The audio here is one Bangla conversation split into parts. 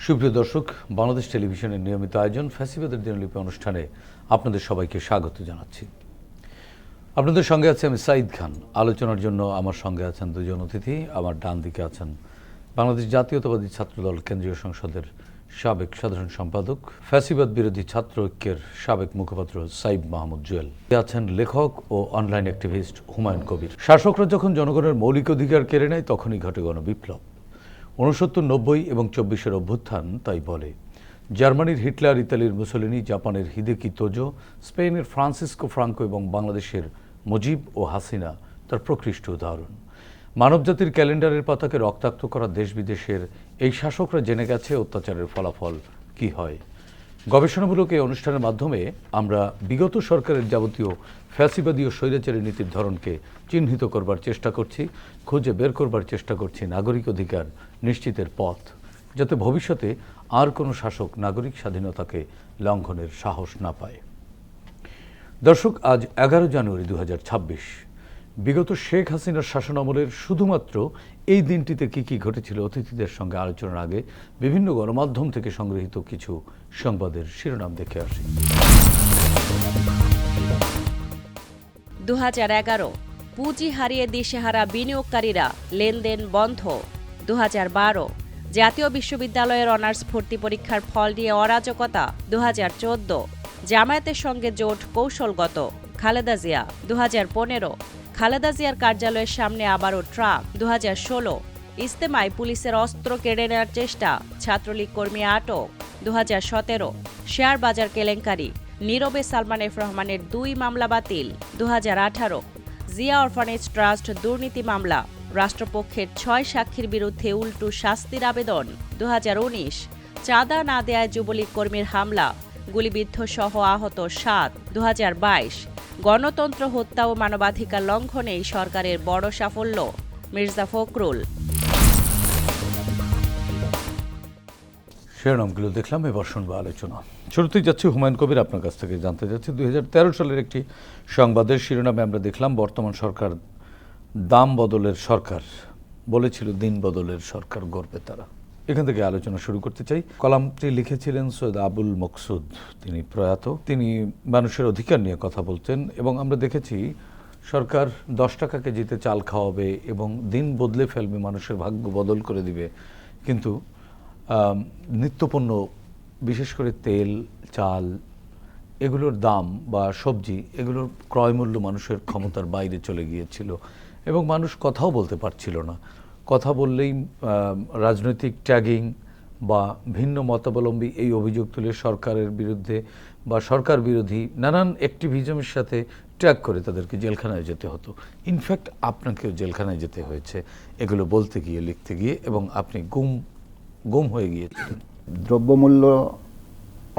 সুপ্রিয় দর্শক, বাংলাদেশ টেলিভিশনের নিয়মিত আয়োজন ফ্যাসিবাদের দিনলিপি অনুষ্ঠানে আপনাদের সবাইকে স্বাগত জানাচ্ছি। আপনাদের সঙ্গে আছে আমি সাঈদ খান। আলোচনার জন্য আমার সঙ্গে আছেন দুজন অতিথি। আমার ডান দিকে আছেন বাংলাদেশ জাতীয়তাবাদী ছাত্রদল কেন্দ্রীয় সংসদের সাবেক সাধারণ সম্পাদক, ফ্যাসিবাদ বিরোধী ছাত্র ঐক্যের সাবেক মুখপাত্র সাইব মাহমুদ জুয়েল। আছেন লেখক ও অনলাইন অ্যাক্টিভিস্ট হুমায়ুন কবির। শাসকরা যখন জনগণের মৌলিক অধিকার কেড়ে নেয় তখনই ঘটে গণবিপ্লব। 69, 90 এবং 24-এর অভ্যুত্থান তাই বলে। জার্মানির হিটলার, ইতালির মুসোলিনি, জাপানের হিদেকি তোজো, স্পেনের ফ্রান্সিসকো ফ্রাঙ্কো এবং বাংলাদেশের মুজিব ও হাসিনা তার প্রকৃষ্ট উদাহরণ। মানবজাতির ক্যালেন্ডারের পাতাকে রক্তাক্ত করা দেশ বিদেশের এই শাসকরা জেনে গেছে অত্যাচারের ফলাফল কি হয়। গবেষণামূলক এই অনুষ্ঠানের মাধ্যমে আমরা বিগত সরকারের যাবতীয় ফ্যাসিবাদী ও স্বৈরাচারী নীতির ধরনকে চিহ্নিত করবার চেষ্টা করছি, খুঁজে বের করবার চেষ্টা করছি নাগরিক অধিকার নিশ্চিতের পথ, যাতে ভবিষ্যতে আর কোনো শাসক নাগরিক স্বাধীনতাকে লঙ্ঘনের সাহস না পায়। দর্শক, আজ 11 জানুয়ারি 2026। বিগত শেখ হাসিনার শাসনামলের শুধুমাত্র এই দিনটিতে কি কি ঘটেছিল অতিথিদের সঙ্গে আলোচনার আগে বিভিন্ন গণমাধ্যম থেকে সংগৃহীত কিছু সংবাদের শিরোনাম দেখে আসি। 2011 পুঁজি হারিয়ে দিশেহারা বিনিয়োগকারীরা, লেনদেন বন্ধ। 2012 জাতীয় বিশ্ববিদ্যালয়ের অনার্স ভর্তি পরীক্ষার ফল নিয়ে অরাজকতা। 2014 জামায়াতের সঙ্গে জোট কৌশলগত। খালেদা জিয়া। 2015 খালেদা জিয়ার কার্যালয়ের সামনে আবারও ট্রাক। 2016 ইজতেমায় পুলিশের অস্ত্র কেড়ে নেওয়ার চেষ্টা, ছাত্রলীগ কর্মী আটক। 2017 শেয়ার বাজার কেলেঙ্কারি, নীরবে সালমান এফ রহমানের 2 মামলা বাতিল। 2018 জিয়া অরফানেজ ট্রাস্ট দুর্নীতি মামলা, রাষ্ট্রপক্ষের 6 সাক্ষীর বিরুদ্ধে উল্টো শাস্তির আবেদন। 2019 চাঁদা না দেয়ায় যুবলীগ কর্মীর হামলা, গুলিবিদ্ধ সহ আহত 7। 2022 গণতন্ত্র হত্যা ও মানবাধিকার লঙ্ঘনেই সরকারের বড় সাফল্য, মির্জা ফখরুল। শিরোনামগুলো দেখলাম, এবার শুনবো আলোচনা। শুরুতেই যাচ্ছি হুমায়ুন কবির, আপনার কাছ থেকে জানতে যাচ্ছি 2013 সালের একটি সংবাদের শিরোনামে আমরা দেখলাম বর্তমান সরকার দাম বদলের সরকার, বলেছিল দিন বদলের সরকার গড়বে তারা। এখান থেকে আলোচনা শুরু করতে চাই। কলামটি লিখেছিলেন সৈয়দ আবুল মকসুদ, তিনি প্রয়াত। তিনি মানুষের অধিকার নিয়ে কথা বলতেন এবং আমরা দেখেছি সরকার 10 টাকা কেজিতে চাল খাওয়াবে এবং দিন বদলে ফেলবে, মানুষের ভাগ্য বদল করে দিবে, কিন্তু নিত্যপণ্য বিশেষ করে তেল, চাল, এগুলোর দাম বা সবজি, এগুলোর ক্রয় মূল্য মানুষের ক্ষমতার বাইরে চলে গিয়েছিল এবং মানুষ কথাও বলতে পারছিল না। কথা বললেই রাজনৈতিক ট্যাগিং বা ভিন্ন মতাবলম্বী এই অভিযোগ তুলে সরকারের বিরুদ্ধে বা সরকার বিরোধী নানান অ্যাক্টিভিজমের সাথে ট্যাগ করে তাদেরকে জেলখানায় যেতে হতো। ইনফ্যাক্ট আপনাকেও জেলখানায় যেতে হয়েছে এগুলো বলতে গিয়ে, লিখতে গিয়ে, এবং আপনি গুম হয়ে গিয়েছিলেন। দ্রব্যমূল্য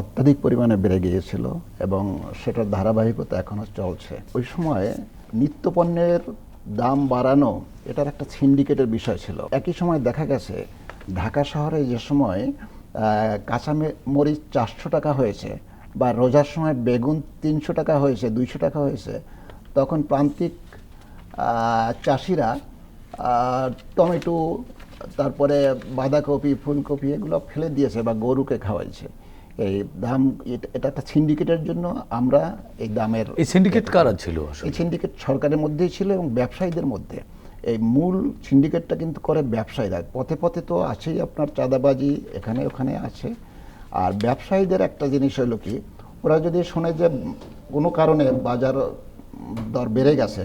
অত্যাধিক পরিমাণে বেড়ে গিয়েছিল এবং সেটার ধারাবাহিকতা এখনও চলছে। ওই সময় নিত্যপণ্যের দাম বাড়ানো এটার একটা সিন্ডিকেটের বিষয় ছিল। একই সময় দেখা গেছে ঢাকা শহরে যে সময় কাঁচা মরিচ 400 টাকা হয়েছে বা রোজার সময় বেগুন 300 টাকা হয়েছে, 200 টাকা হয়েছে, তখন প্রান্তিক চাষিরা টমেটো, তারপরে বাঁধাকপি, ফুলকপি এগুলো ফেলে দিয়েছে বা গরুকে খাওয়াইছে। এই দাম, এটা একটা সিন্ডিকেটের জন্য আমরা এই দামের। এই সিন্ডিকেট কারা ছিল? এই সিন্ডিকেট সরকারের মধ্যেই ছিল এবং ব্যবসায়ীদের মধ্যে। এই মূল সিন্ডিকেটটা কিন্তু করে ব্যবসায়ীরা। পথে পথে তো আছেই আপনার চাঁদাবাজি, এখানে ওখানে আছে। আর ব্যবসায়ীদের একটা জিনিস হলো কি, ওরা যদি শোনে যে কোনো কারণে বাজার দর বেড়ে গেছে,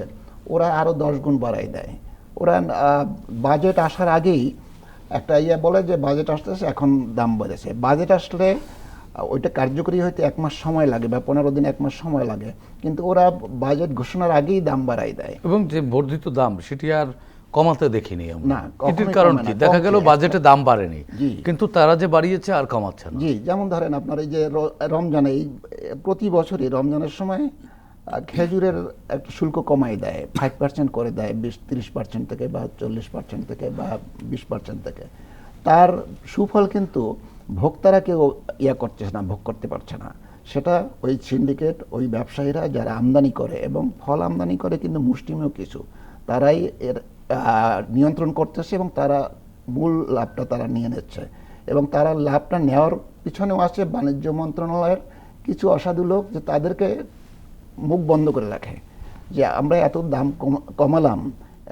ওরা আরও 10 গুণ বাড়াই দেয়। ওরা বাজেট আসার আগেই একটা বলে যে বাজেট আসতেছে, এখন দাম বেড়েছে। বাজেট আসলে ওইটা কার্যকরী হইতে 1 মাস সময় লাগে বা 15 দিন 1 মাস সময় লাগে, কিন্তু ওরা বাজেট ঘোষণার আগেই দাম বাড়াই দেয়। এবং যে বর্ধিত দাম সেটি আর কমাতে দেখিনি আমরা। না, এটির কারণ কি? দেখা গেল বাজেটে দাম বাড়েনি, কিন্তু তারা যে বাড়িয়েছে আর কমাচ্ছে না। জি, যেমন ধরেন আপনার এই যে রমজানে, এই প্রতি বছরই রমজানের সময় খেজুরের একটা শুল্ক কমাই দেয়, 5% করে দেয়, 20-30% থেকে বা 40% থেকে বা 20% থেকে। তার সুফল কিন্তু ভোক্তারা কেউ করছে না, ভোগ করতে পারছে না। সেটা ওই সিন্ডিকেট, ওই ব্যবসায়ীরা যারা আমদানি করে এবং ফল আমদানি করে কিন্তু মুষ্টিমেয় কিছু, তারাই এর নিয়ন্ত্রণ করতেছে এবং তারা মূল লাভটা তারা নিয়ে নিচ্ছে। এবং তারা লাভটা নেওয়ার পিছনেও আছে বাণিজ্য মন্ত্রণালয়ের কিছু অসাধু লোক, যে তাদেরকে মুখ বন্ধ করে রাখে যে আমরা এত দাম কমালাম,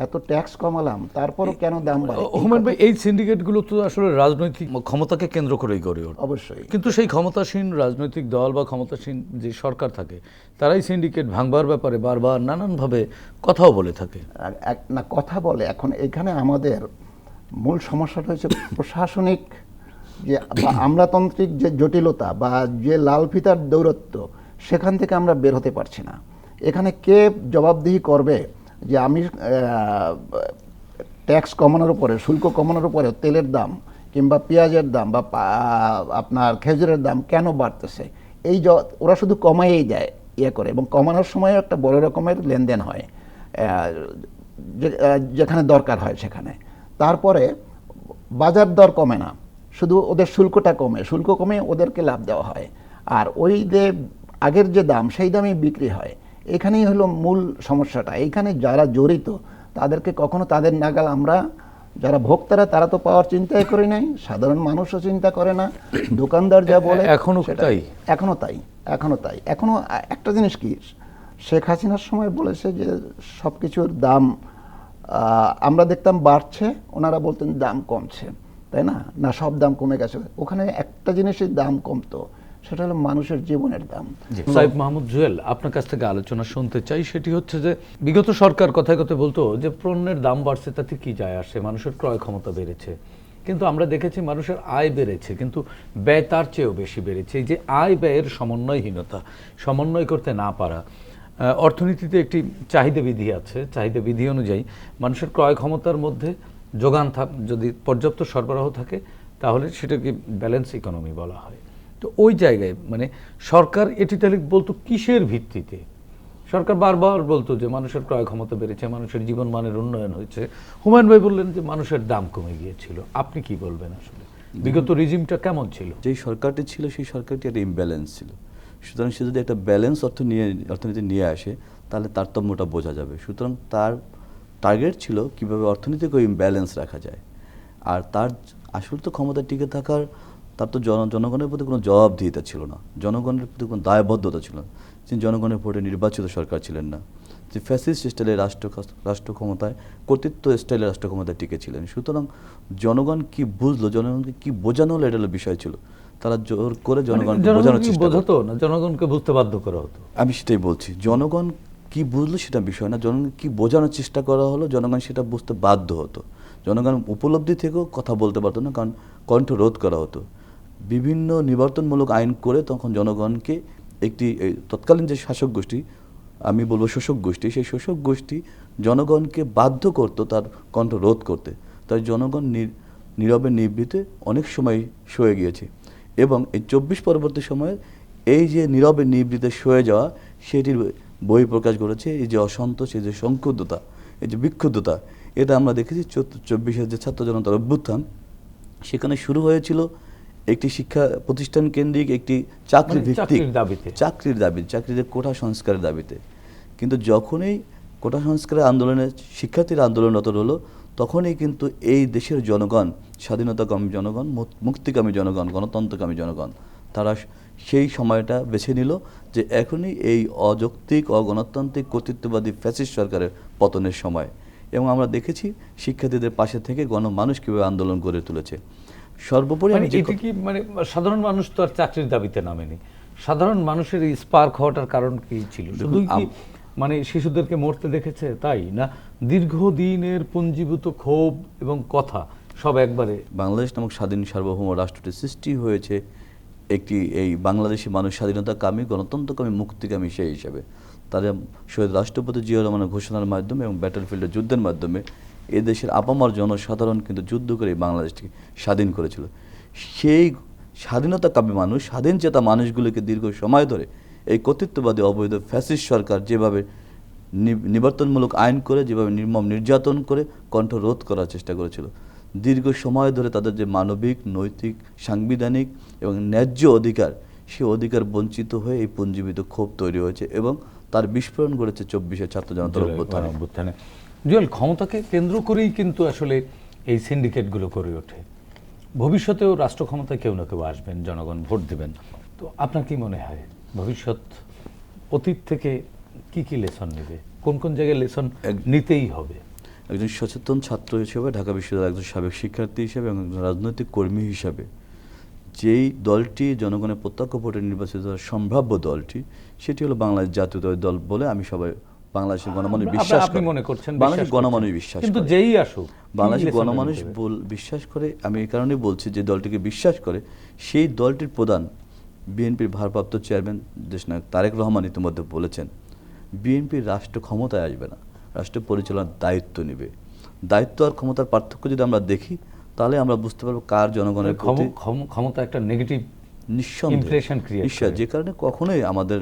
এত ট্যাক্স কমালাম, তারপরও কেন দাম বাড়ে। হুমায়ুন ভাই, এই সিন্ডিকেটগুলো তো আসলে রাজনৈতিক ক্ষমতাকে কেন্দ্র করেই গড়ে ওঠে। অবশ্যই। কিন্তু সেই ক্ষমতাসীন রাজনৈতিক দল বা ক্ষমতাসীন যে সরকার থাকে, তারাই সিন্ডিকেট ভাঙবার ব্যাপারে বারবার নানানভাবে কথাও বলে থাকে। না, কথা বলে। এখন এখানে আমাদের মূল সমস্যাটা হচ্ছে প্রশাসনিক যে বা আমলাতান্ত্রিক যে জটিলতা বা যে লাল ফিতার দৌরত্ব, সেখান থেকে আমরা বের হতে পারছি না। এখানে কে জবাবদিহি করবে যে আমি ট্যাক্স কমানোর উপরে, শুল্ক কমানোর উপরে তেলের দাম কিংবা পেঁয়াজের দাম বা আপনার খেজুরের দাম কেন বাড়তেছে? ওরা শুধু কমাইয়েই দেয় করে, এবং কমানোর সময় একটা বড় রকমের লেনদেন হয় যেখানে দরকার হয় সেখানে। তারপরে বাজার দর কমে না, শুধু ওদের শুল্কটা কমে, শুল্ক কমে ওদেরকে লাভ দেওয়া হয়, আর ওই যে আগের যে দাম সেই দামেই বিক্রি হয়। এখানেই হলো মূল সমস্যাটা। এইখানে যারা জড়িত তাদেরকে কখনো তাদের নাগাল আমরা যারা ভোক্তারা তারা তো পাওয়ার চিন্তাই করি নাই, সাধারণ মানুষও চিন্তা করে না, দোকানদার যা বলে এখনো তাই। এখনো একটা জিনিস কি, শেখ হাসিনার সময় বলেছে যে সব কিছুর দাম আমরা দেখতাম বাড়ছে, ওনারা বলতেন দাম কমছে, তাই না? না, সব দাম কমে গেছে। ওখানে একটা জিনিসের দাম কমতো, সেটা হলো মানুষের জীবনের দাম। সাইফ মাহমুদ জুয়েল, আপনার কাছ থেকে আলোচনা শুনতে চাই। সেটি হচ্ছে যে বিগত সরকার কথায় কথায় বলতো যে পণ্যের দাম বাড়ছে তাতে কি যায় আসে, মানুষের ক্রয় ক্ষমতা বেড়েছে। কিন্তু আমরা দেখেছি মানুষের আয় বেড়েছে, কিন্তু ব্যয় তার চেয়েও বেশি বেড়েছে। এই যে আয় ব্যয়ের সমন্বয়হীনতা, সমন্বয় করতে না পারা। অর্থনীতিতে একটি চাহিদা বিধি আছে, চাহিদা বিধি অনুযায়ী মানুষের ক্রয় ক্ষমতার মধ্যে যোগান যদি পর্যাপ্ত সরবরাহ থাকে তাহলে সেটাকে ব্যালেন্স ইকোনমি বলা হয়। তো ওই জায়গায় মানে সরকার এটি তাহলে বলতো কিসের ভিত্তিতে? সরকার বারবার বলতো যে মানুষের ক্রয় ক্ষমতা বেড়েছে, মানুষের জীবনমানের উন্নয়ন হয়েছে। হুমায়ুন ভাই বললেন যে মানুষের দাম কমে গিয়েছিল। আপনি কি বলবেন? আসলে বিগত রিজিমটা কেমন ছিল? যেই সরকারটি ছিল সেই সরকারটি একটা ইমব্যালেন্স ছিল। সুতরাং সে যদি একটা ব্যালেন্স অর্থনীতি নিয়ে আসে তাহলে তারতম্যটা বোঝা যাবে। সুতরাং তার টার্গেট ছিল কিভাবে অর্থনীতিকে ইমব্যালেন্স রাখা যায়। আর তার আসল তো ক্ষমতা টিকে থাকার, তার তো জনগণের প্রতি কোনো জবাবদিহিতা ছিল না, জনগণের প্রতি কোনো দায়বদ্ধতা ছিল না। তিনি জনগণের ভোটে নির্বাচিত সরকার ছিলেন না, যে ফ্যাসিস্ট স্টাইলের রাষ্ট্র ক্ষমতায়, কর্তৃত্ব স্টাইলের রাষ্ট্র ক্ষমতায় টিকে ছিলেন। সুতরাং জনগণ কি বুঝলো, জনগণকে কি বোঝানো হলো, এটা হলো বিষয় ছিল। তারা জোর করে জনগণকে বোঝানোর চেষ্টা বোঝাতো না, জনগণকে বুঝতে বাধ্য করা হতো। আমি সেটাই বলছি, জনগণ কি বুঝলো সেটা বিষয় না, জনগণ কি বোঝানোর চেষ্টা করা হলো, জনগণ সেটা বুঝতে বাধ্য হতো। জনগণ উপলব্ধি থেকেও কথা বলতে পারতো না, কারণ কণ্ঠ রোধ করা হতো। বিভিন্ন নিবর্তনমূলক আইন করে তখন জনগণকে একটি তৎকালীন যে শাসক গোষ্ঠী, আমি বলবো শোষক গোষ্ঠী, সেই শোষক গোষ্ঠী জনগণকে বাধ্য করতো তার কণ্ঠ রোধ করতে। তাই জনগণ নীরবে নিবৃতে অনেক সময় সয়ে গিয়েছে, এবং এই 24 পরবর্তী সময়ে এই যে নীরবে নিবৃতে সয়ে যাওয়া, সেটির বহিঃপ্রকাশ ঘটেছে এই যে অসন্তোষ, এই যে সংক্ষুব্ধতা, এই যে বিক্ষুব্ধতা। এটা আমরা দেখেছি 24-এর যে ছাত্র জনতার অভ্যুত্থান, সেখানে শুরু হয়েছিল একটি শিক্ষা প্রতিষ্ঠান কেন্দ্রিক একটি চাকরি ভিত্তিক চাকরির দাবি, চাকরির কোটা সংস্কারের দাবিতে। কিন্তু যখনই কোটা সংস্কারের আন্দোলনে শিক্ষার্থীরা আন্দোলনরত হলো, তখনই কিন্তু এই দেশের জনগণ, স্বাধীনতাকামী জনগণ, মুক্তিকামী জনগণ, গণতন্ত্রকামী জনগণ, তারা সেই সময়টা বেছে নিল যে এখনই এই অযৌক্তিক, অগণতান্ত্রিক, কর্তৃত্ববাদী ফ্যাসিস্ট সরকারের পতনের সময়। এবং আমরা দেখেছি শিক্ষার্থীদের পাশে থেকে গণমানুষ কীভাবে আন্দোলন গড়ে তুলেছে। সর্বোপরি মানে সাধারণ মানুষ তো আর চাকরির দাবিতে নামেনি। সাধারণ মানুষের এই স্পার্ক হওয়াটার কারণ কি ছিল? শুধু কি মানে শিশুদেরকে মরতে দেখেছে তাই না? দীর্ঘদিনের পুঞ্জীভূত ক্ষোভ এবং কথা সব একবারে। বাংলাদেশ নামক স্বাধীন সার্বভৌম রাষ্ট্রটি সৃষ্টি হয়েছে একটি এই বাংলাদেশি মানুষ স্বাধীনতাকামী, গণতন্ত্রকামী, মুক্তিকামী সেই হিসাবে। তারা শহীদ রাষ্ট্রপতি জিয়া রহমানের ঘোষণার মাধ্যমে এবং ব্যাটলফিল্ডের যুদ্ধের মাধ্যমে এদেশের আপামর জনসাধারণ কিন্তু যুদ্ধ করে বাংলাদেশটিকে স্বাধীন করেছিল। সেই স্বাধীনতাকামী মানুষ, স্বাধীন চেতা মানুষগুলিকে দীর্ঘ সময় ধরে এই কর্তৃত্ববাদী অবৈধ ফ্যাসিস্ট সরকার যেভাবে নিবর্তনমূলক আইন করে, যেভাবে নির্মম নির্যাতন করে কণ্ঠ রোধ করার চেষ্টা করেছিল, দীর্ঘ সময় ধরে তাদের যে মানবিক, নৈতিক, সাংবিধানিক এবং ন্যায্য অধিকার, সেই অধিকার বঞ্চিত হয়ে এই পুঞ্জীবিত ক্ষোভ তৈরি হয়েছে এবং তার বিস্ফোরণ ঘটেছে 24-এর ছাত্র জনতার অভ্যুত্থানে। জুয়েল, ক্ষমতাকে কেন্দ্র করেই কিন্তু আসলে এই সিন্ডিকেটগুলো করে ওঠে। ভবিষ্যতেও রাষ্ট্র ক্ষমতায় কেউ না কেউ আসবেন, জনগণ ভোট দেবেন। তো আপনার কি মনে হয় ভবিষ্যৎ অতীত থেকে কি কি লেসন নেবে, কোন কোন জায়গায় লেসন নিতেই হবে? একজন সচেতন ছাত্র হিসেবে, ঢাকা বিশ্ববিদ্যালয়ের একজন সাবেক শিক্ষার্থী হিসেবে এবং একজন রাজনৈতিক কর্মী হিসাবে, যেই দলটি জনগণের প্রত্যক্ষ ভোটে নির্বাচিত সম্ভাব্য দলটি, সেটি হলো বাংলাদেশ জাতীয়তাবাদী দল বলে আমি সবাই বাংলাদেশের গণমানুষ বিশ্বাস আপনি করে। মনে করছেন বাংলাদেশের গণমানুষ বিশ্বাস কিন্তু করে। যেই আসুক বাংলাদেশের গণমানুষ বিশ্বাস করে, আমি এই কারণে বলছি যে দলটিকে বিশ্বাস করে, সেই দলটির প্রধান বিএনপির ভারপ্রাপ্ত চেয়ারম্যান দেশনায়ক তারেক রহমান ইতিমধ্যে বলেছেন বিএনপির রাষ্ট্র ক্ষমতায় আসবে না, রাষ্ট্র পরিচালনার দায়িত্ব নেবে। দায়িত্ব আর ক্ষমতার পার্থক্য যদি আমরা দেখি, তাহলে আমরা বুঝতে পারবো কার জনগণের প্রতি ক্ষমতা একটা নেগেটিভ ইমপ্রেশন ক্রিয়েট নিশ্চয়। যে কারণে কখনোই আমাদের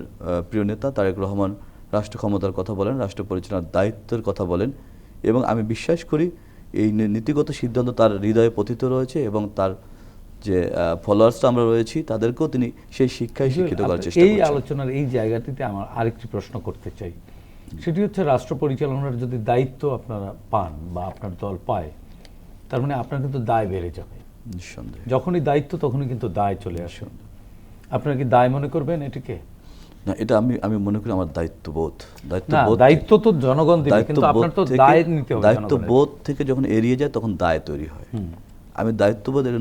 প্রিয় নেতা তারেক রহমান রাষ্ট্র ক্ষমতার কথা বলেন, রাষ্ট্র পরিচালনার দায়িত্বের কথা বলেন, এবং আমি বিশ্বাস করি এই নীতিগত সিদ্ধান্ত তার হৃদয়ে পতিত রয়েছে এবং তার যে ফলোয়ার্সরা আমরা রয়েছি তাদেরকেও তিনি সেই শিক্ষায় শিক্ষিত করার চেষ্টা করছেন। এই আলোচনার এই জায়গাটিতে আমার আরেকটি প্রশ্ন করতে চাই, সেটি হচ্ছে রাষ্ট্র পরিচালনার যদি দায়িত্ব আপনারা পান বা আপনার দল পায়, তার মানে আপনার কিন্তু দায় বেড়ে যাবে। নিঃসন্দেহে যখনই দায়িত্ব তখনই কিন্তু দায় চলে আসে। আপনারা কি দায় মনে করবেন এটিকে? না, এটা আমি মনে করি আমার দায়িত্ববোধ। দায়িত্ব তো জনগণ দেবে, কিন্তু আপনার তো দায় নিতে হবে। দায়িত্ববোধ থেকে যখন এড়িয়ে যায় তখন দায় তৈরি হয়। আমি দায়িত্ববোধ এটা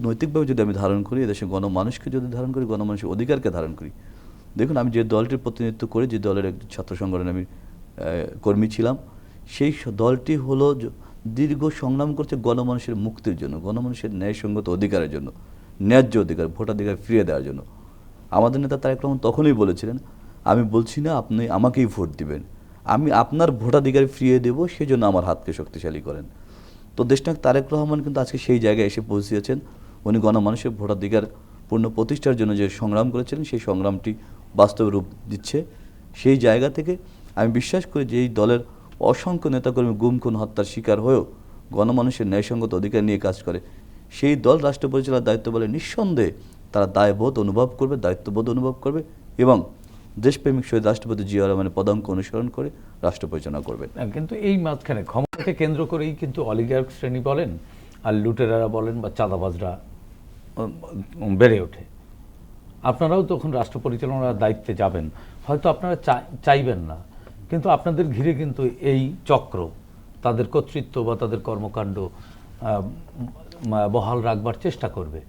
নৈতিকভাবে যদি আমি ধারণ করি, এদেশের গণমানুষকে যদি ধারণ করি, গণমানুষের অধিকারকে ধারণ করি। দেখুন, আমি যে দলটির প্রতিনিধিত্ব করি, যে দলের একজন ছাত্র সংগঠনে আমি কর্মী ছিলাম, সেই দলটি হলো দীর্ঘ সংগ্রাম করছে গণমানুষের মুক্তির জন্য, গণমানুষের ন্যায়সঙ্গত অধিকারের জন্য, ন্যায্য অধিকার, ভোটাধিকার ফিরিয়ে দেওয়ার জন্য। আমাদের নেতা তারেক রহমান তখনই বলেছিলেন, আমি বলছি না আপনি আমাকেই ভোট দিবেন, আমি আপনার ভোটাধিকার ফিরিয়ে দেবো, সেজন্য আমার হাতকে শক্তিশালী করেন। তো দেশনায়ক তারেক রহমান কিন্তু আজকে সেই জায়গায় এসে পৌঁছেছেন। উনি গণমানুষের ভোটাধিকার পূর্ণ প্রতিষ্ঠার জন্য যে সংগ্রাম করেছিলেন, সেই সংগ্রামটি বাস্তব রূপ দিচ্ছে। সেই জায়গা থেকে আমি বিশ্বাস করি যে এই দলের অসংখ্য নেতাকর্মী গুম খুন হত্যার শিকার হয়েও গণমানুষের ন্যায়সঙ্গত অধিকার নিয়ে কাজ করে, সেই দল রাষ্ট্র পরিচালনার দায়িত্ব বলে নিঃসন্দেহে তারা দায়বোধ অনুভব করবে, দায়িত্ববোধ অনুভব করবে এবং দেশপ্রেমিক শহীদ রাষ্ট্রপতি জিয়া রহমানের পদাঙ্ক অনুসরণ করে রাষ্ট্র পরিচালনা করবেন। কিন্তু এই মাঝখানে ক্ষমতাকে কেন্দ্র করেই কিন্তু অলিগার্ক শ্রেণী বলেন আর লুটেরারা বলেন বা চাঁদাবাজরা বেড়ে ওঠে। আপনারাও তখন রাষ্ট্র পরিচালনার দায়িত্বে যাবেন, হয়তো আপনারা চাইবেন না, কিন্তু আপনাদের ঘিরে কিন্তু এই চক্র তাদের কর্তৃত্ব বা তাদের কর্মকাণ্ড বহাল রাখবার চেষ্টা করবে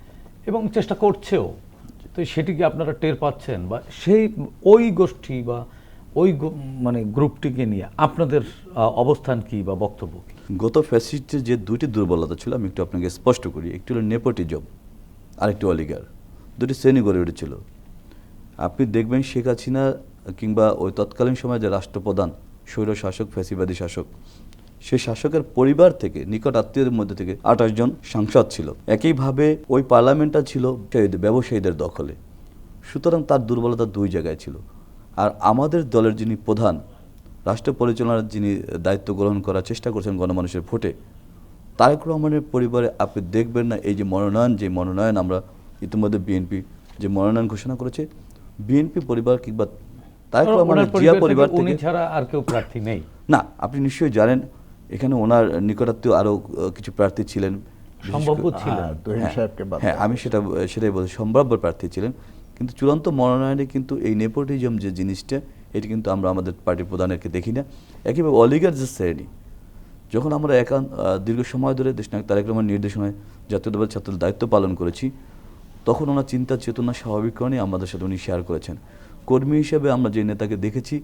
এবং চেষ্টা করছেও। তো সেটিকে আপনারা টের পাচ্ছেন, বা সেই ওই গোষ্ঠী বা ওই মানে গ্রুপটিকে নিয়ে আপনাদের অবস্থান কি বা বক্তব্য কি? গত ফ্যাসিস্টের যে দুটি দুর্বলতা ছিল আমি একটু আপনাকে স্পষ্ট করি। একটি হলো নেপোটিজম, আরেকটি অলিগার। দুটি শ্রেণী গড়ে উঠেছিল। আপনি দেখবেন শেখ হাসিনা কিংবা ওই তৎকালীন সময়ে যে রাষ্ট্রপ্রধান, স্বৈর শাসক, ফ্যাসিবাদী শাসক, সেই শাসকের পরিবার থেকে, নিকট আত্মীয়দের মধ্যে থেকে 28 জন সাংসদ ছিল। একইভাবে ওই পার্লামেন্টটা ছিল ব্যবসায়ীদের দখলে। সুতরাং তার দুর্বলতা দুই জায়গায় ছিল। আর আমাদের দলের যিনি প্রধান, রাষ্ট্র পরিচালনার যিনি দায়িত্ব গ্রহণ করার চেষ্টা করছেন গণমানুষের ভোটে, তারেক রহমানের পরিবারে আপনি দেখবেন না এই যে মনোনয়ন আমরা ইতিমধ্যে বিএনপি যে মনোনয়ন ঘোষণা করেছে, বিএনপি পরিবার কিংবা তারেক রহমানের জিয়া পরিবার থেকে ছাড়া আর কেউ প্রার্থী নেই না। আপনি নিশ্চয়ই জানেন এখানে ওনার নিকটাত্মীয় আরো কিছু প্রার্থী ছিলেন, সম্ভাব্য ছিলেন। হ্যাঁ, আমি সেটাই বলছি, সম্ভাব্য প্রার্থী ছিলেন। কিন্তু চূড়ান্ত মনোনয়নে কিন্তু এই নেপোটিজম যে জিনিসটা, এটি কিন্তু আমরা আমাদের পার্টির প্রধানেরকে দেখি না। একইভাবে অলিগার যে শ্রেণী, যখন আমরা দীর্ঘ সময় ধরে দেশনায়ক তারেক রহমানের নির্দেশনায় জাতীয়তাবাদী ছাত্রদের দায়িত্ব পালন করেছি, তখন ওনার চিন্তা চেতনা স্বাভাবিক কারণে আমাদের সাথে উনি শেয়ার করেছেন। কর্মী হিসেবে আমরা যে নেতাকে দেখেছি,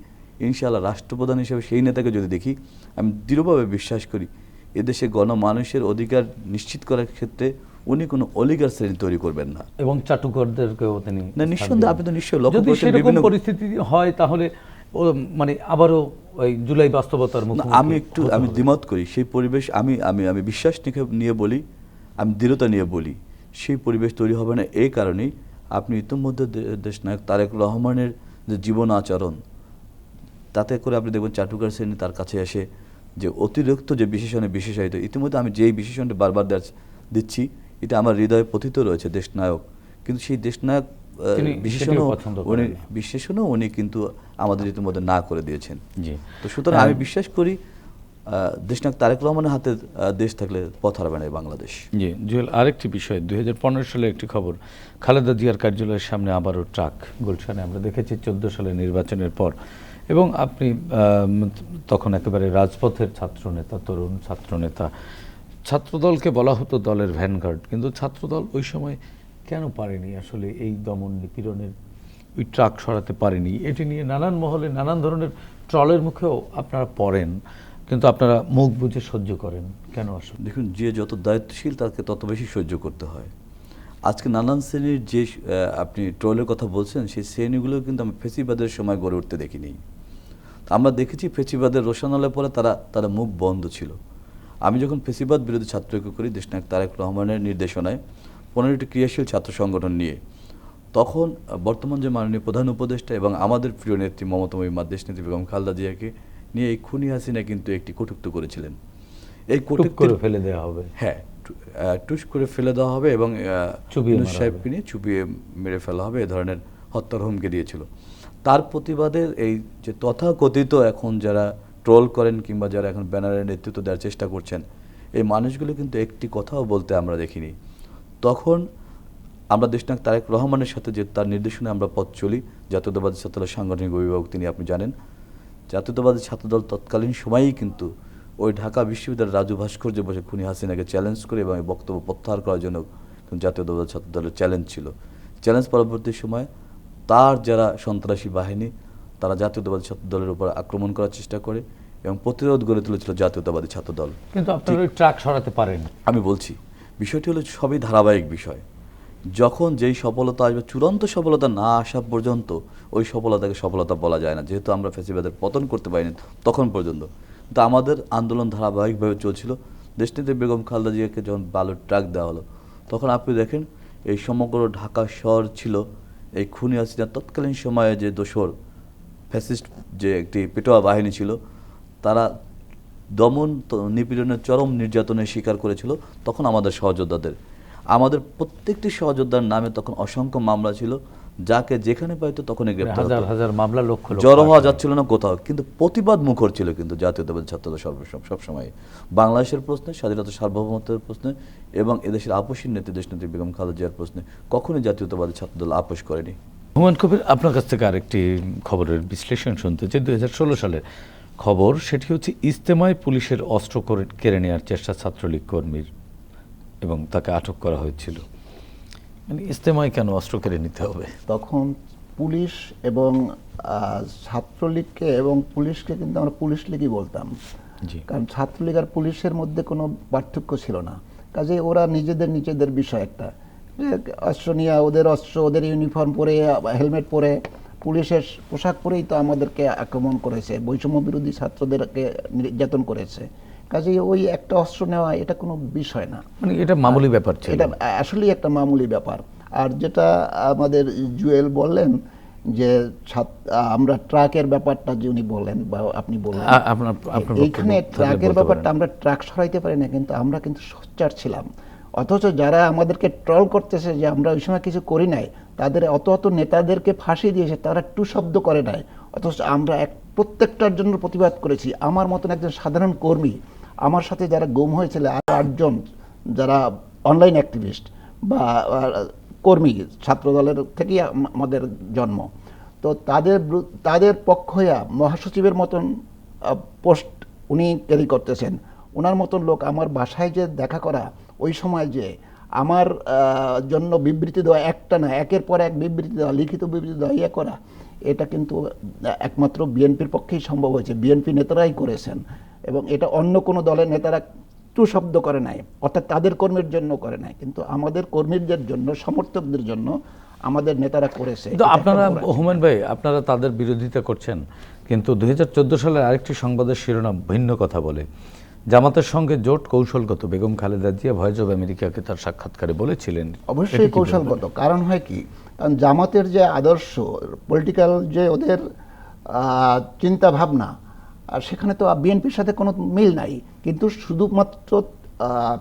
ইনশাআল্লাহ রাষ্ট্রপ্রধান হিসেবে সেই নেতাকে যদি দেখি, আমি দৃঢ়ভাবে বিশ্বাস করি এদেশে গণমানুষের অধিকার নিশ্চিত করার ক্ষেত্রে উনি কোনো অলিগার শ্রেণী তৈরি করবেন না। এবং চাটুকারদেরকেও তিনি না, নিঃসন্দেহে আপনি তো নিশ্চয়ই লক্ষ্য করেছেন, যদি সেরকম পরিস্থিতি হয় তাহলে মানে আবারও ওই জুলাই বাস্তবতার মুখে আমি দ্বিমত করি। সেই পরিবেশ আমি বিশ্বাস নিয়ে বলি, আমি দৃঢ়তা নিয়ে বলি, সেই পরিবেশ তৈরি হবে না। এই কারণেই আপনি ইতিমধ্যে দেশনায়ক তারেক রহমানের যে জীবন আচরণ, তাতে করে আপনি দেখবেন চাটুকার শ্রেণী তার কাছে এসে যে অতিরিক্ত যে বিশেষণে বিশেষায়িত, ইতিমধ্যে আমি যেই বিশেষণটা বারবার দিচ্ছি, এটা আমার হৃদয়ে পতিত রয়েছে দেশনায়ক। কিন্তু সেই দেশনায়ক বিশেষণও উনি কিন্তু আমাদের ইতিমধ্যে না করে দিয়েছেন। তো সুতরাং আমি বিশ্বাস করি দেশনায়ক তারেক রহমানের হাতে দেশ থাকলে পথ হারাবে না এই বাংলাদেশ। জি জুয়েল, আরেকটি বিষয় 2015 সালে একটি খবর, খালেদা জিয়ার কার্যালয়ের সামনে আবারও ট্রাক গুলশানে আমরা দেখেছি 14 সালে নির্বাচনের পর, এবং আপনি তখন একেবারে রাজপথের ছাত্রনেতা, তরুণ ছাত্রনেতা, ছাত্রদলকে বলা হতো দলের ভ্যানগার্ড, কিন্তু ছাত্রদল ওই সময় কেন পারেনি আসলে এই দমন নিপীড়নের ওই ট্রাক সরাতে পারেনি? এটি নিয়ে নানান মহলে নানান ধরনের ট্রলের মুখেও আপনারা পড়েন, কিন্তু আপনারা মুখ বুজে সহ্য করেন কেন আসলে? দেখুন, যে যত দায়িত্বশীল তাকে তত বেশি সহ্য করতে হয়। আজকে নানান শ্রেণীর যে আপনি ট্রলের কথা বলছেন, সেই শ্রেণীগুলো কিন্তু আমি ফেসিবাদের সময় গড়ে উঠতে দেখিনি। আমরা দেখেছি ফেসিবাদের রোশনালের পরে তারা মুখ বন্ধ ছিল। আমি যখন ফেসিবাদ বিরোধী ছাত্রঐক্য করি দেশনায়ক তারেক রহমানের নির্দেশনায় 15টি ক্রিয়াশীল ছাত্র সংগঠন নিয়ে, তখন বর্তমান যে মাননীয় প্রধান উপদেষ্টা এবং আমাদের প্রিয় নেত্রী মমতা মহিমা, দেশনেত্রী বেগম খালেদা জিয়াকে নিয়ে এই খুনি হাসিনা কিন্তু একটি কটূক্তি করেছিলেন। এই টুক করে ফেলে দেওয়া হবে, হ্যাঁ, টুস করে ফেলে দেওয়া হবে এবং চুবিয়ে মারা সাহেবকে নিয়ে চুবিয়ে মেরে ফেলা হবে, এ ধরনের হত্যার হুমকি দিয়েছিল। তার প্রতিবাদে এই যে তথাকথিত এখন যারা ট্রোল করেন কিংবা যারা এখন ব্যানারের নেতৃত্ব দেওয়ার চেষ্টা করছেন, এই মানুষগুলো কিন্তু একটি কথাও বলতে আমরা দেখিনি। তখন আমরা দেশনায়ক তারেক রহমানের সাথে যে তার নির্দেশনে আমরা পথ চলি, জাতীয়তাবাদী ছাত্রদলের সাংগঠনিক অভিভাবক তিনি, আপনি জানেন, জাতীয়তাবাদী ছাত্রদল তৎকালীন সময়েই কিন্তু ওই ঢাকা বিশ্ববিদ্যালয়ের রাজু ভাস্কর্যে বসে খুনি হাসিনাকে চ্যালেঞ্জ করে এবং এই বক্তব্য প্রত্যাহার করার জন্য জাতীয়তাবাদী ছাত্রদলের চ্যালেঞ্জ ছিল। চ্যালেঞ্জ পরবর্তী সময় তার যারা সন্ত্রাসী বাহিনী, তারা জাতীয়তাবাদী ছাত্রদলের উপর আক্রমণ করার চেষ্টা করে এবং প্রতিরোধ গড়ে তুলেছিল জাতীয়তাবাদী ছাত্রদল। কিন্তু আপনারা ওই ট্রাক সরাতে পারেন। আমি বলছি, বিষয়টি হলো সবই ধারাবাহিক বিষয়। যখন যেই সফলতা আসবে, চূড়ান্ত সফলতা না আসা পর্যন্ত ওই সফলতাকে সফলতা বলা যায় না, যেহেতু আমরা ফ্যাসিবাদের পতন করতে পারিনি তখন পর্যন্ত। কিন্তু আমাদের আন্দোলন ধারাবাহিকভাবে চলছিল। দেশনেত্রী বেগম খালেদা জিয়াকে যখন বালুর ট্রাক দেওয়া হলো, তখন আপনি দেখেন এই সমগ্র ঢাকা শহর ছিল এই খুনি হাসিনা তৎকালীন সময়ে যে দোসর ফ্যাসিস্ট যে একটি পেটোয়া বাহিনী ছিল, তারা দমন নিপীড়নের চরম নির্যাতনের শিকার করেছিল তখন আমাদের সহযোদ্ধাদের। আমাদের প্রত্যেকটি সহযোদ্ধার নামে তখন অসংখ্য মামলা ছিল, যাকে যেখানে পাইতো তখনই গ্রেপ্তার হতো। হাজার হাজার মামলা, লক্ষ লক্ষ জড়ো হওয়া যাচ্ছিল না কোথাও, কিন্তু প্রতিবাদ মুখর ছিল কিন্তু জাতীয়তাবাদী ছাত্রদল সবসময় বাংলাদেশের প্রশ্নে, স্বাধীনতা সার্বভৌমত্বের প্রশ্নে এবং এদেশের আপসীর নেত্রী দেশনেত্রী বেগম খালেদা জিয়ার প্রশ্নে কখনোই জাতীয়তাবাদী ছাত্রদল আপোষ করেনি। হুমায়ুন কবির, আপনার কাছ থেকে আরেকটি খবরের বিশ্লেষণ শুনতে চাই। 2016 সালের খবর, সেটি হচ্ছে ইজতেমায় পুলিশের অস্ত্র কেড়ে নেওয়ার চেষ্টা ছাত্রলীগ কর্মীর এবং তাকে আটক করা হয়েছিল। মানে ইজতেমায় কেন অস্ত্র কেড়ে নিতে হবে? তখন পুলিশ এবং ছাত্রলীগকে এবং পুলিশকে কিন্তু আমরা পুলিশ লীগই বলতাম, কারণ ছাত্রলীগ আর পুলিশের মধ্যে কোনো পার্থক্য ছিল না। কাজে ওরা নিজেদের বিষয় একটা অস্ত্র নিয়ে, ওদের অস্ত্র, ওদের ইউনিফর্ম পরে, হেলমেট পরে, পুলিশের পোশাক পরেই তো আমাদেরকে আক্রমণ করেছে, বৈষম্য বিরোধী ছাত্রদেরকে নির্যাতন করেছে। কাজেই ওই একটা অস্ত্র নেওয়া এটা কোনো বিষয় না, মানে এটা মামুলি ব্যাপার ছিল, এটা আসলেই একটা মামুলি ব্যাপার। আর যেটা আমাদের জুয়েল বললেন যে আমরা ট্রাকের ব্যাপারটা যে উনি বললেন বা আপনি বললেন, এইখানে ট্রাকের ব্যাপারটা আমরা ট্রাক সরাইতে পারি না, কিন্তু আমরা কিন্তু সোচ্চার ছিলাম। অথচ যারা আমাদেরকে ট্রল করতেছে যে আমরা ওই সময় কিছু করি নাই, তাদের অত নেতাদেরকে ফাঁসি দিয়েছে, তারা টু শব্দ করে নাই, অথচ আমরা প্রত্যেকটার জন্য প্রতিবাদ করেছি। আমার মতন একজন সাধারণ কর্মী, আমার সাথে যারা গুম হয়েছিল আর 8জন যারা অনলাইন অ্যাক্টিভিস্ট বা কর্মী, ছাত্রদলের থেকেই আমাদের জন্ম, তো তাদের পক্ষ হইয়া মহাসচিবের মতন পোস্ট উনি ক্যারি করতেছেন। ওনার মতন লোক আমার বাসায় যে দেখা করা, ওই সময় যে আমার জন্য বিবৃতি দেওয়া, একটা না একের পর এক বিবৃতি দেওয়া, লিখিত বিবৃতি দেওয়া, ইয়ে করা, এটা কিন্তু একমাত্র বিএনপির পক্ষেই সম্ভব হয়েছে, বিএনপি নেতারাই করেছেন। এবং এটা অন্য কোনো দলের নেতারা টু শব্দ করে নাই, অর্থাৎ তাদের কর্মীর জন্য করে নাই, কিন্তু আমাদের কর্মীদের জন্য, সমর্থকদের জন্য আমাদের নেতারা করেছে। কিন্তু আপনারা, হুমায়ুন ভাই, আপনারা তাদের বিরোধিতা করছেন, কিন্তু 2014 সালের আরেকটি সংবাদের শিরোনাম ভিন্ন কথা বলে। জামাতের সঙ্গে জোট কৌশলগত, বেগম খালেদা জিয়া ভয়েস অব আমেরিকাকে তার সাক্ষাৎকারে বলেছিলেন। অবশ্যই কৌশলগত, কারণ হয় কি, কারণ জামাতের যে আদর্শ, পলিটিক্যাল যে ওদের চিন্তা ভাবনা, আর সেখানে তো বিএনপির সাথে কোনো মিল নাই, কিন্তু শুধুমাত্র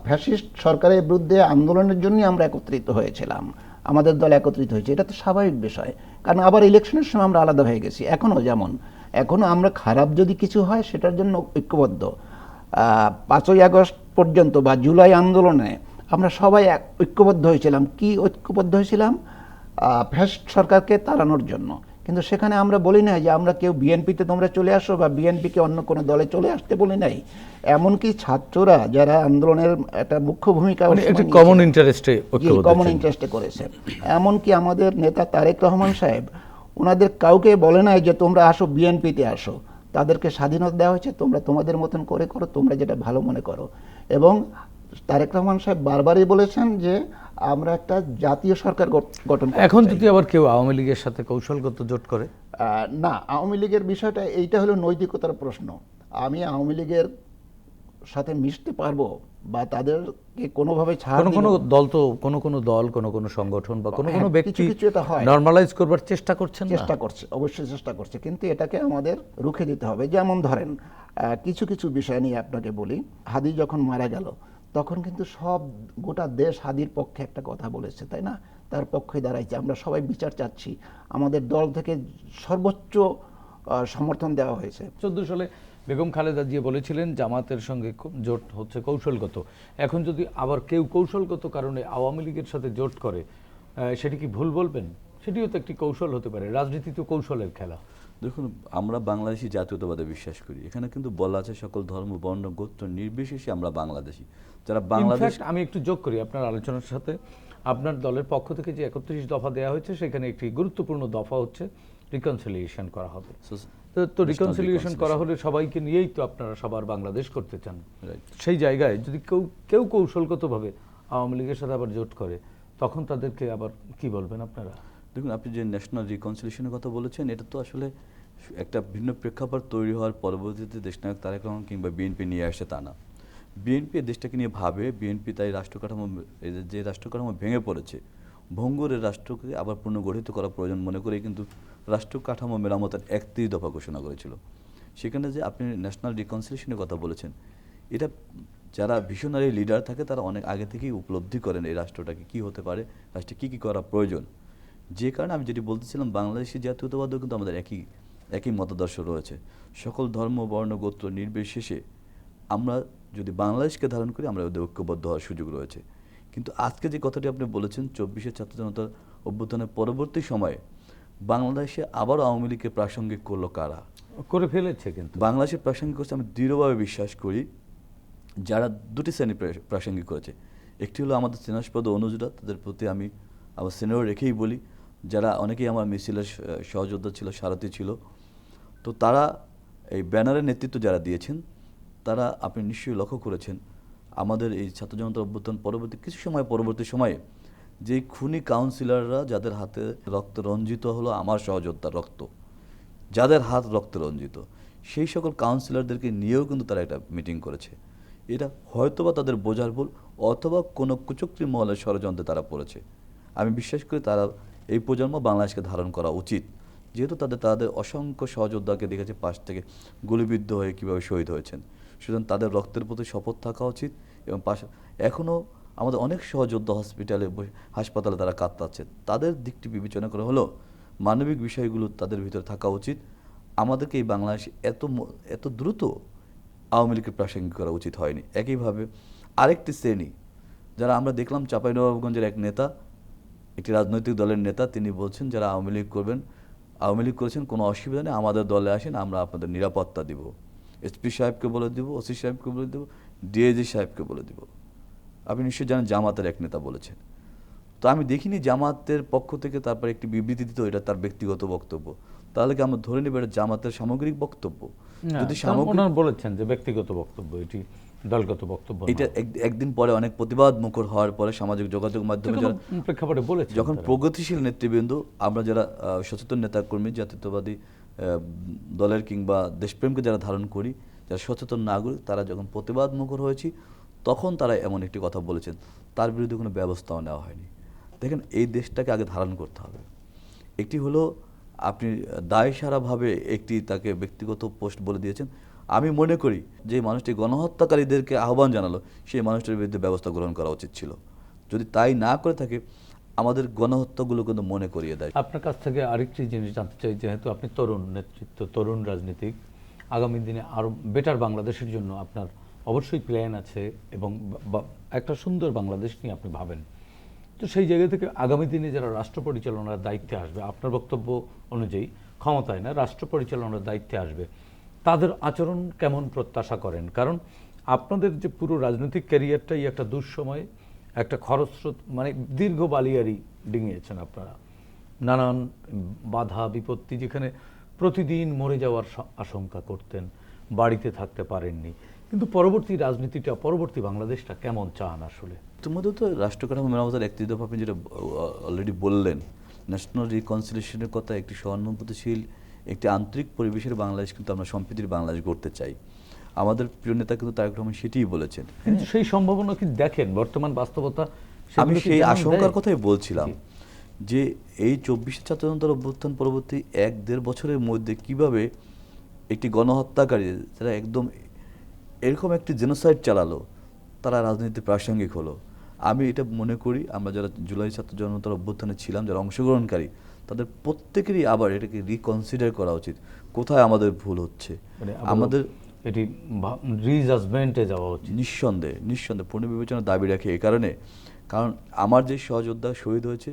ফ্যাসিস্ট সরকারের বিরুদ্ধে আন্দোলনের জন্যই আমরা একত্রিত হয়েছিলাম, আমাদের দল একত্রিত হয়েছে, এটা তো স্বাভাবিক বিষয়। কারণ আবার ইলেকশনের সময় আমরা আলাদা হয়ে গেছি, এখনও যেমন, এখনও আমরা খারাপ যদি কিছু হয় সেটার জন্য ঐক্যবদ্ধ। 5ই আগস্ট পর্যন্ত বা জুলাই আন্দোলনে আমরা সবাই ঐক্যবদ্ধ হয়েছিলাম। কি ঐক্যবদ্ধ হয়েছিলাম? ফ্যাসিস্ট সরকারকে তাড়ানোর জন্য। কিন্তু সেখানে আমরা বলি নাই যে আমরা কেউ বিএনপিতে তোমরা চলে আসো বা বিএনপিকে অন্য কোনো দলে চলে আসতে বলি নাই। এমনকি ছাত্ররা যারা আন্দোলনের একটা মুখ্য ভূমিকা একটা কমন ইন্টারেস্টে কমন ইন্টারেস্টে করেছে। এমনকি আমাদের নেতা তারেক রহমান সাহেব ওনাদের কাউকে বলে নাই যে তোমরা আসো বিএনপিতে আসো, তাদেরকে স্বাধীনতা দেওয়া হয়েছে, তোমরা তোমাদের মতন করে করো, তোমরা যেটা ভালো মনে করো। এবং তারেক রহমান সাহেব বারবারই বলেছেন যে আমরা একটা জাতীয় সরকার গঠন করতে এখন চাই। যদি আবার কেউ আওয়ামী লীগের সাথে কৌশলগত জোট করে, না, আওয়ামী লীগের বিষয়টা এইটা হলো নৈতিকতার প্রশ্ন। আমি আওয়ামী লীগের সাথে মিশতে পারবো বা তাদেরকে কোনোভাবে ছাড় কোনো দিব? কোনো দল তো কোনো দল কোনো সংগঠন বা কোনো হ্যাঁ, ব্যক্তি কিছু কিছু এটা হয়। নরমালাইজ করবার চেষ্টা করছেন না? চেষ্টা করছে, অবশ্যই চেষ্টা করছে, কিন্তু এটাকে আমাদের রুখে দিতে হবে। যেমন ধরেন কিছু কিছু বিষয় নিয়ে আপনাকে বলি। হাদি যখন মারা গেল তখন কিন্তু গোটা দেশ হাদির পক্ষে একটা কথা বলেছে, তাই না? তার পক্ষে দাঁড়াইছে। আমরা সবাই বিচার চাচ্ছি, আমাদের দল থেকে সর্বোচ্চ সমর্থন দেওয়া হয়েছে। 14 সালে বেগম খালেদা জিয়া বলেছিলেন জামাতের সঙ্গে জোট হচ্ছে কৌশলগত। এখন যদি আবার কেউ কৌশলগত কারণে আওয়ামী লীগের সাথে জোট করে, সেটি কি ভুল বলবেন? সেটিও তো একটি কৌশল হতে পারে। রাজনীতি তো কৌশলের খেলা। দেখুন, আমরা বাংলাদেশি জাতীয়তাবাদে বিশ্বাস করি। এখানে কিন্তু বলা আছে সকল ধর্ম বর্ণ গোত্র নির্বিশেষে আমরা বাংলাদেশি। যারা বাংলাদেশ, ইনফ্যাক্ট আমি একটু যোগ করি আপনার আলোচনার সাথে, আপনার দলের পক্ষ থেকে যে 31 দফা দেওয়া হয়েছে সেখানে একটি গুরুত্বপূর্ণ দফা হচ্ছে রিকনসিলিয়েশন করা হবে। তো রিকনসিলিয়েশন করা হলে সবাইকে নিয়েই তো আপনারা সবার বাংলাদেশ করতে চান। সেই জায়গায় যদি কেউ কৌশলগতভাবে আওয়ামী লীগের সাথে আবার জোট করে, তখন তাদেরকে আবার কি বলবেন আপনারা? দেখুন, আপনি যে ন্যাশনাল রিকনসিলিয়েশনের কথা বলেছেন, এটা তো আসলে একটা ভিন্ন প্রেক্ষাপট তৈরি হওয়ার পরবর্তীতে দেশনায়ক তারেক রহমান কিংবা বিএনপি নিয়ে আসে তা না। বিএনপি দেশটাকে নিয়ে ভাবে, বিএনপি তাই যে রাষ্ট্রকাঠামো ভেঙে পড়েছে, ভঙ্গুরের রাষ্ট্রকে আবার পুনর্গঠিত করা প্রয়োজন মনে করে কিন্তু রাষ্ট্র কাঠামো মেরামতের 31 দফা ঘোষণা করেছিল। সেখানে যে আপনি ন্যাশনাল রিকনসিলিয়েশনের কথা বলেছেন, এটা যারা ভিশনারি লিডার থাকে তারা অনেক আগে থেকেই উপলব্ধি করেন এই রাষ্ট্রটাকে কী হতে পারে, রাষ্ট্রে কী কী করা প্রয়োজন। যে কারণে আমি যেটি বলতেছিলাম, বাংলাদেশি জাতীয়তাবাদও কিন্তু আমাদের একই মতাদর্শ রয়েছে। সকল ধর্ম বর্ণ গোত্র নির্বিশেষে আমরা যদি বাংলাদেশকে ধারণ করি, আমরা ওদের ঐক্যবদ্ধ হওয়ার সুযোগ রয়েছে। কিন্তু আজকে যে কথাটি আপনি বলেছেন, 24 ছাত্র জনতার অভ্যুত্থানের পরবর্তী সময়ে বাংলাদেশে আবারও আওয়ামী লীগকে প্রাসঙ্গিক করলো কারা? করে ফেলেছে। কিন্তু বাংলাদেশের প্রাসঙ্গিক করছে, আমি দৃঢ়ভাবে বিশ্বাস করি যারা দুটি শ্রেণী প্রাসঙ্গিক করেছে। একটি হলো আমাদের স্নেহাস্পদ অনুজরা, তাদের প্রতি আমি আমার স্নেহ রেখেই বলি, যারা অনেকেই আমার মিছিলের সহযোদ্ধা ছিল, সারথি ছিল। তো তারা এই ব্যানারের নেতৃত্ব যারা দিয়েছেন, তারা আপনি নিশ্চয়ই লক্ষ্য করেছেন আমাদের এই ছাত্র জনতার অভ্যুত্থান পরবর্তী সময়ে যে খুনি কাউন্সিলররা যাদের হাতে রক্ত রঞ্জিত হলো, আমার সহযোদ্ধার রক্ত, যাদের হাত রক্ত রঞ্জিত, সেই সকল কাউন্সিলরদেরকে নিয়েও কিন্তু তারা একটা মিটিং করেছে। এটা হয়তোবা তাদের বোঝার ভুল, অথবা কোনো কুচক্রী মহলের ষড়যন্ত্রে তারা পড়েছে। আমি বিশ্বাস করি তারা এই প্রজন্ম বাংলাদেশকে ধারণ করা উচিত, যেহেতু তাদের অসংখ্য সহযোদ্ধাকে দেখেছে পাশ থেকে গুলিবিদ্ধ হয়ে কীভাবে শহীদ হয়েছেন। সুতরাং তাদের রক্তের প্রতি শপথ থাকা উচিত। এবং এখনও আমাদের অনেক সহযোদ্ধা হাসপাতালে তারা কাতরাচ্ছে, তাদের দিকটি বিবেচনা করা হলো মানবিক বিষয়গুলো তাদের ভিতরে থাকা উচিত। আমাদেরকে এই বাংলাদেশে এত দ্রুত আওয়ামী লীগকে প্রাসঙ্গিক করা উচিত হয়নি। একইভাবে আরেকটি শ্রেণী যারা আমরা দেখলাম, চাঁপাইনবাবগঞ্জের এক নেতা, একটি রাজনৈতিক দলের নেতা, তিনি বলছেন যারা আওয়ামী লীগ করেছেন কোনো অসুবিধা নেই, আমাদের দলে আসেন, আমরা আপনাদের নিরাপত্তা দিব, এসপি সাহেবকে বলে দিব, ওসি সাহেবকে বলে দেব, ডিআইজি সাহেবকে বলে দিব। আপনি নিশ্চয়ই জানেন জামাতের এক নেতা বলেছেন। তো আমি দেখিনি জামাতের পক্ষ থেকে তারপর একটি বিবৃতি দিত, এটা তার ব্যক্তিগত বক্তব্য। তাহলে কি আমরা ধরে নেব এটা জামাতের সামগ্রিক বক্তব্য? যদি ওনারা বলেছেন যে ব্যক্তিগত বক্তব্য, এটি দলগত বক্তব্য। এটা একদিন পরে অনেক প্রতিবাদ মুখর হওয়ার পরে সামাজিক যোগাযোগ মাধ্যমে প্রেক্ষাপটে বলেছে, যখন প্রগতিশীল নেতৃবৃন্দ, আমরা যারা সচেতন নেতাকর্মী, জাতীয়তাবাদী দলের কিংবা দেশপ্রেমকে যারা ধারণ করি, যারা সচেতন নাগরিক, তারা যখন প্রতিবাদ মুখর হয়েছি, তখন তারা এমন একটি কথা বলেছেন, তার বিরুদ্ধে কোনো ব্যবস্থাও নেওয়া হয়নি। দেখেন, এই দেশটাকে আগে ধারণ করতে হবে। একটি হলো আপনি দায়সারাভাবে একটি তাকে ব্যক্তিগত পোস্ট বলে দিয়েছেন। আমি মনে করি যে মানুষটি গণহত্যাকারীদেরকে আহ্বান জানালো, সেই মানুষটির বিরুদ্ধে ব্যবস্থা গ্রহণ করা উচিত ছিল। যদি তাই না করে থাকে, আমাদের গণহত্যাগুলো কিন্তু মনে করিয়ে দেয়। আপনার কাছ থেকে আরেকটি জিনিস জানতে চাই, যেহেতু আপনি তরুণ নেতৃত্ব, তরুণ রাজনীতিক, আগামী দিনে আরও বেটার বাংলাদেশের জন্য আপনার অবশ্যই প্ল্যান আছে এবং একটা সুন্দর বাংলাদেশ নিয়ে আপনি ভাবেন। তো সেই জায়গা থেকে আগামী দিনে যারা রাষ্ট্র পরিচালনার দায়িত্বে আসবে, আপনার বক্তব্য অনুযায়ী ক্ষমতায় না রাষ্ট্র পরিচালনার দায়িত্বে আসবে, তাদের আচরণ কেমন প্রত্যাশা করেন? কারণ আপনাদের যে পুরো রাজনৈতিক ক্যারিয়ারটাই একটা দুঃসময়, একটা খরস্রোত, মানে দীর্ঘ বালিয়ারি ডিঙিয়েছেন আপনারা, নানান বাধা বিপত্তি, যেখানে প্রতিদিন মরে যাওয়ার আশঙ্কা করতেন, বাড়িতে থাকতে পারেননি। কিন্তু পরবর্তী রাজনীতিটা, পরবর্তী বাংলাদেশটা কেমন চান আসলে? তোমাদের তো রাষ্ট্র কাঠামো মেরামতের একটি দফা আপনি যেটা অলরেডি বললেন, ন্যাশনাল রিকনসিলিয়েশনের কথা, একটি সহানুভূতিশীল, একটি আন্তরিক পরিবেশের বাংলাদেশ কিন্তু আমরা সম্প্রীতির বাংলাদেশ গড়তে চাই। আমাদের প্রিয় নেতা কিন্তু তারেক রহমান সেটিই বলেছেন। কিন্তু সেই সম্ভাবনা কি দেখেন বর্তমান বাস্তবতা? আমি সেই আশঙ্কার কথাই বলছিলাম যে এই 24শে ছাত্র জনতার অভ্যুত্থান পরবর্তী 1-1.5 বছরের মধ্যে কিভাবে একটি গণহত্যাকারী যারা একদম এরকম একটি জেনোসাইড চালালো, তারা রাজনীতিতে প্রাসঙ্গিক হলো। আমি এটা মনে করি আমরা যারা জুলাই ছাত্র জনতার অভ্যুত্থানে ছিলাম, যারা অংশগ্রহণকারী, তাদের প্রত্যেকেরই আবার এটাকে রিকনসিডার করা উচিত, কোথায় আমাদের ভুল হচ্ছে। আমাদের এটি রিজাজমেন্টে যাওয়া উচিত নিঃসন্দেহে পুনর্বিবেচনার দাবি রাখে। এই কারণে, কারণ আমার যে সহযোদ্ধা শহীদ হয়েছে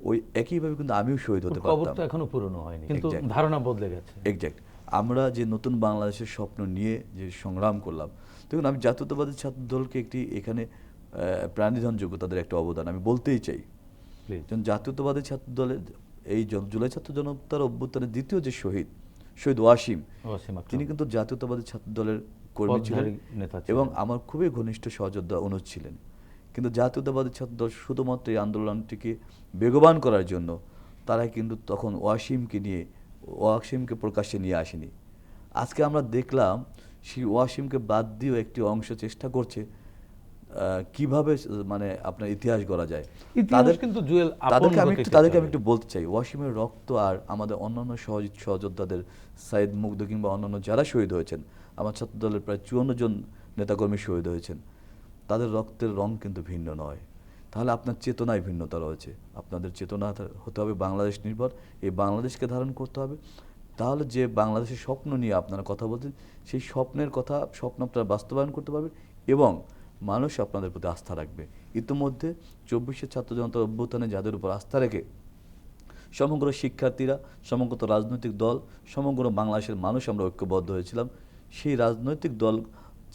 ওই একইভাবে কিন্তু আমিও শহীদ হতে পারতাম। কবর তো এখনো পূরণ হয়নি, কিন্তু ধারণা বদলে গেছে। এক্স্যাক্ট। আমরা যে নতুন বাংলাদেশের স্বপ্ন নিয়ে যে সংগ্রাম করলাম, দেখুন আমি জাতীয়তাবাদী ছাত্র দলকে একটি এখানে প্রাণীধনযোগ্য তাদের একটা অবদান আমি বলতেই চাই। জাতীয়তাবাদী ছাত্র দলের এই জুলাই ছাত্র জনতার অভ্যুত্থানের দ্বিতীয় যে শহীদ ওয়াসিম, তিনি কিন্তু জাতীয়তাবাদী ছাত্র দলের কর্মী ছিলেন এবং আমার খুবই ঘনিষ্ঠ সহযোদ্ধা অনুজ ছিলেন। কিন্তু জাতীয়তাবাদী ছাত্র দল শুধুমাত্র এই আন্দোলনটিকে বেগবান করার জন্য তারা কিন্তু তখন ওয়াসিমকে প্রকাশ্যে নিয়ে আসেনি। আজকে আমরা দেখলাম সেই ওয়াসিমকে বাদ দিয়েও একটি অংশ চেষ্টা করছে কিভাবে মানে আপনার ইতিহাস গড়া যায়। তাদেরকে আমি একটু বলতে চাই, ওয়াসিমের রক্ত আর আমাদের অন্যান্য সহযোদ্ধাদের, সাইদ মুগ্ধ কিংবা অন্যান্য যারা শহীদ হয়েছেন, আমার ছাত্র দলের প্রায় 54 জন নেতাকর্মী শহীদ হয়েছেন, তাদের রক্তের রং কিন্তু ভিন্ন নয়। তাহলে আপনার চেতনায় ভিন্নতা রয়েছে। আপনাদের চেতনা হতে হবে বাংলাদেশ নির্ভর, এই বাংলাদেশকে ধারণ করতে হবে। তাহলে যে বাংলাদেশের স্বপ্ন নিয়ে আপনারা কথা বলছেন, সেই স্বপ্ন আপনারা বাস্তবায়ন করতে পারবেন এবং মানুষ আপনাদের প্রতি আস্থা রাখবে। ইতিমধ্যে 24শে ছাত্র জনতার অভ্যুত্থানে যাদের উপর আস্থা রেখে সমগ্র শিক্ষার্থীরা, সমগ্র রাজনৈতিক দল, সমগ্র বাংলাদেশের মানুষ আমরা ঐক্যবদ্ধ হয়েছিলাম, সেই রাজনৈতিক দল,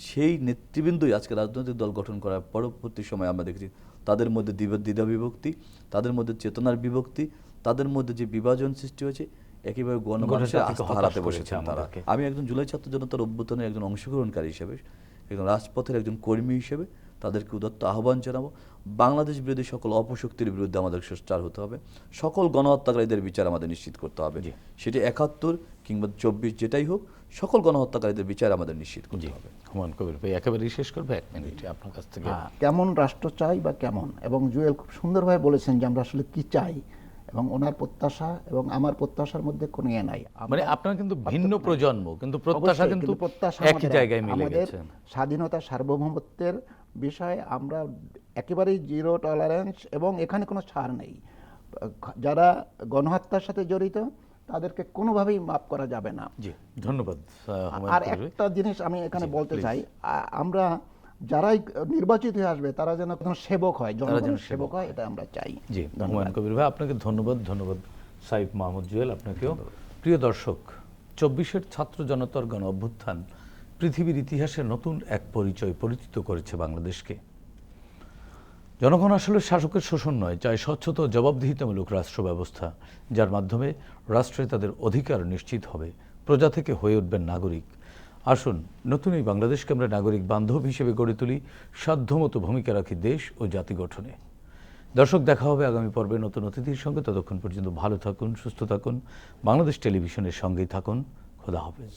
সেই নেতৃবৃন্দই আজকে রাজনৈতিক দল গঠন করার পরবর্তী সময় আমরা দেখেছি তাদের মধ্যে দ্বিধা বিভক্তি, তাদের মধ্যে চেতনার বিভক্তি, তাদের মধ্যে যে বিভাজন সৃষ্টি হয়েছে, একইভাবে গণমানুষের আস্থা হারাতে বসেছেন তারা। আমি একজন জুলাই ছাত্র জনতার অভ্যুত্থানের একজন অংশগ্রহণকারী হিসেবে, একজন রাজপথের একজন কর্মী হিসেবে তাদেরকে উদাত্ত আহ্বান জানাবো। বাংলাদেশ বিরোধী সকল অপশক্তির বিরুদ্ধে আমাদের সোচ্চার হতে হবে। সকল গণহত্যাকারীদের বিচার আমাদের নিশ্চিত করতে হবে। সেটি 71 কিংবা 24 যেটাই হোক, সকল গণহত্যাকারীদের বিচার আমাদের নিশ্চিত করতে হবে। হুমায়ুন কবির ভাই, একেবারেই শেষ করবে 1 মিনিটে আপনার কাছ থেকে। কেমন রাষ্ট্র চাই বা কেমন, এবং জুয়েল খুব সুন্দরভাবে বলেছেন যে আমরা আসলে কি চাই, এবং ওনার প্রত্যাশা এবং আমার প্রত্যাশার মধ্যে কোনো ইয়ে নাই। মানে আপনারা কিন্তু ভিন্ন প্রজন্ম, কিন্তু প্রত্যাশা কিন্তু একই জায়গায় মিলে গেছে। স্বাধীনতা সার্বভৌমত্বের বিষয়ে আমরা একেবারেই জিরো টলারেন্স, এবং এখানে কোনো ছাড় নেই। যারা গণহত্যার সাথে জড়িত তাদেরকে কোনোভাবেই মাফ করা যাবে না। জি, ধন্যবাদ। আর একটা জিনিস আমি এখানে বলতে চাই, আমরা যারাই নির্বাচিত হয়ে আসবে তারা যেন কোনো সেবক হয়, জনগণের সেবক হয়, এটা আমরা চাই। জি, হুমায়ুন কবির ভাই আপনাকে ধন্যবাদ। সাইফ মাহমুদ জুয়েল আপনাকেও। প্রিয় দর্শক, 24শে ছাত্র জনতার গণ অভ্যুত্থান পৃথিবীর ইতিহাসে নতুন এক পরিচয় পরিচিত করেছে বাংলাদেশকে। জনগণ আসলে শাসকের শোষণ নয়, চাই স্বচ্ছতা ও জবাবদিহিতামূলক রাষ্ট্র ব্যবস্থা, যার মাধ্যমে রাষ্ট্রে তাদের অধিকার নিশ্চিত হবে, প্রজা থেকে হয়ে উঠবেন নাগরিক। আসুন নতুন এই বাংলাদেশকে আমরা নাগরিক বান্ধব হিসেবে গড়ে তুলি, সাধ্যমতো ভূমিকা রাখি দেশ ও জাতি গঠনে। দর্শক, দেখা হবে আগামী পর্বে নতুন অতিথির সঙ্গে। ততক্ষণ পর্যন্ত ভালো থাকুন, সুস্থ থাকুন, বাংলাদেশ টেলিভিশনের সঙ্গেই থাকুন। খোদা হাফেজ।